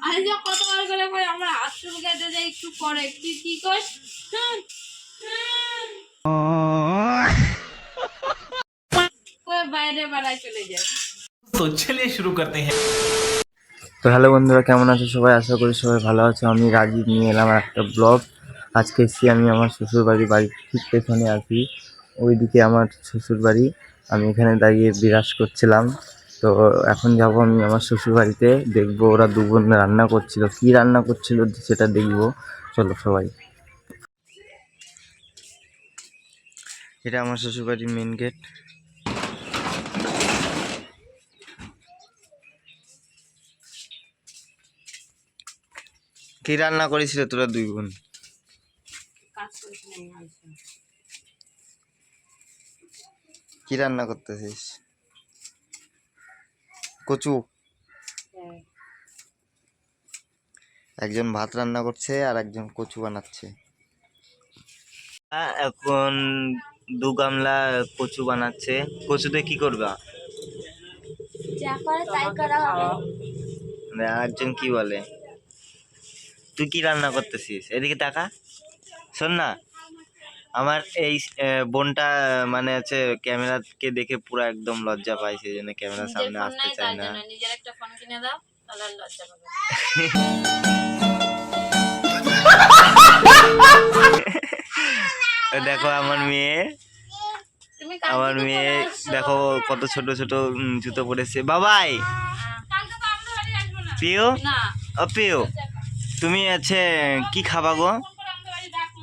আমি যে কতবার করে কই আমরা আশ্রম গেতে যাই একটু পরে তুই কি করিস? কই বাইরে বাড়ায় চলে যায়। तो चलिए शुरू करते हैं। তো হ্যালো বন্ধুরা, কেমন আছো সবাই? আশা করি সবাই ভালো আছো। আমি রাজীব নিয়ে এলাম একটা ব্লগ। আজকে এসেছি আমি আমার শ্বশুরবাড়ির ঠিক পেছনে আছি, ওইদিকে আমার শ্বশুরবাড়ি। আমি এখানে দাঁড়িয়ে বিরাজ করছিলাম। তো এখন যাব আমি আমার শ্বশুরবাড়িতে, দেখবো ওরা দু বোন রান্না করছিল, কি রান্না করছিল সেটা দেখবো। চলো সবাই। এটা আমার শ্বশুরবাড়ির মেন গেট। কি রান্না করেছিল তোরা দুই বোন? কি রান্না করতেছিস? কচু। একজন ভাত রান্না করছে আর একজন কচু বানাচ্ছে। এখন দু গামলা কচু বানাচ্ছে। কচুতে কি করবা? যা করে তাই করা হবে। একজন কি বলে? তুই কি রান্না করতেছিস? এদিকে তাকা, শোন না। আমার এই বোনটা মানে হচ্ছে ক্যামেরাকে দেখে পুরো একদম লজ্জা পায়, সেই জন্য ক্যামেরার সামনে আসতে চায় না। নিজের একটা ফোন কিনে দাও, তাহলে লজ্জা পাবে। দেখো আমার মেয়ে, দেখো কত ছোট ছোট জুতো পরেছে। বাবাই পিউ, ও পিউ, তুমি আছে কি খাবা গো?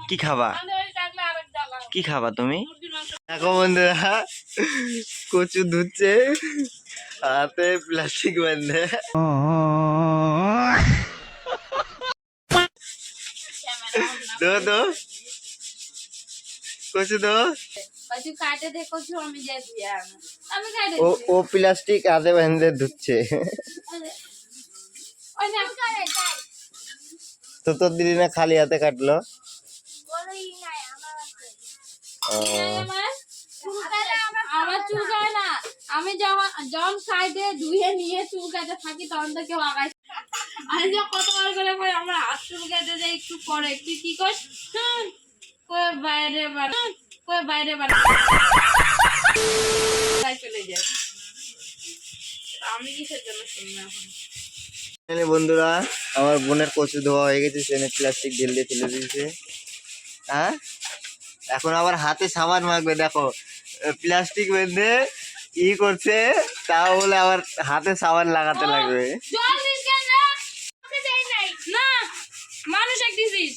কি খাবা? কি খাবা তুমি? দেখো বন্ধুরা, কচু ধুচ্ছে, হাতে প্লাস্টিক বাঁধে। দো দো কচু দো। কচু কাটে দে, কচু আমি যাই দিয়ে আমি কাটে ও প্লাস্টিক হাতে বাঁধে ধুচ্ছে। ওই না তো তোর দিদি না খালি হাতে কাটলো? আমার চুল কাটে না। আমি যখন কাটে ধুয়ে নিয়ে চুল কাটে থাকি তখন তো কেউ আগায়। আমি যে কতবার করে কই আমরা আশ্রম গেতে যাই একটু পরে তুই কি করিস? কই বাইরে বাড়ায় চলে যায়। আমি কিসের জন্য শুনবো এখন? বন্ধুরা, আমার বোনের কচু ধোয়া হয়ে গেছে, সেনে প্লাস্টিক ঢেলে ফেলে দিয়েছে। হ্যাঁ, এখন আবার হাতে সাবান মাখবে। দেখো প্লাস্টিক বেঁধে ই করছে, তাও বলে আবার হাতে সাবান লাগাতে লাগবে। জল দিস কেন? না মানুষ এক দিছিস,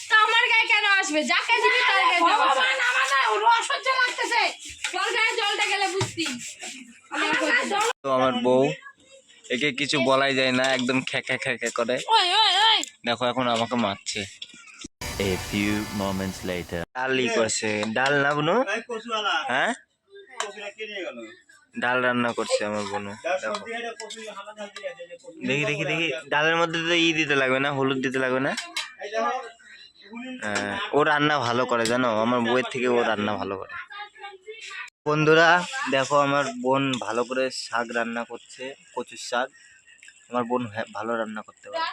তা আমার গায়ে কেন আসবে? যাকে দিবি তার গায়ে যাবে। ওর অসহ্য লাগতেছে, তোর গায়ে জলটা গেলে বুঝতি। তো আমার বউ, একে কিছু বলাই যায় না, একদম খ্যাঁকা খ্যাঁকা করে। দেখো এখন আমাকে মারছে। A few moments later. ডাল ই করছে, ডাল না বোনো? হ্যাঁ, ডাল রান্না করছে আমার বোনু। দেখি দেখি দেখি, ডালের মধ্যে তো ই দিতে লাগবে না, হলুদ দিতে লাগবে না। ও রান্না ভালো করে জানো, আমার বউয়ের থেকে ও রান্না ভালো করে। বন্ধুরা দেখো, আমার বোন ভালো করে শাক রান্না করছে, কচুর শাক। আমার বোন ভালো রান্না করতে পারে।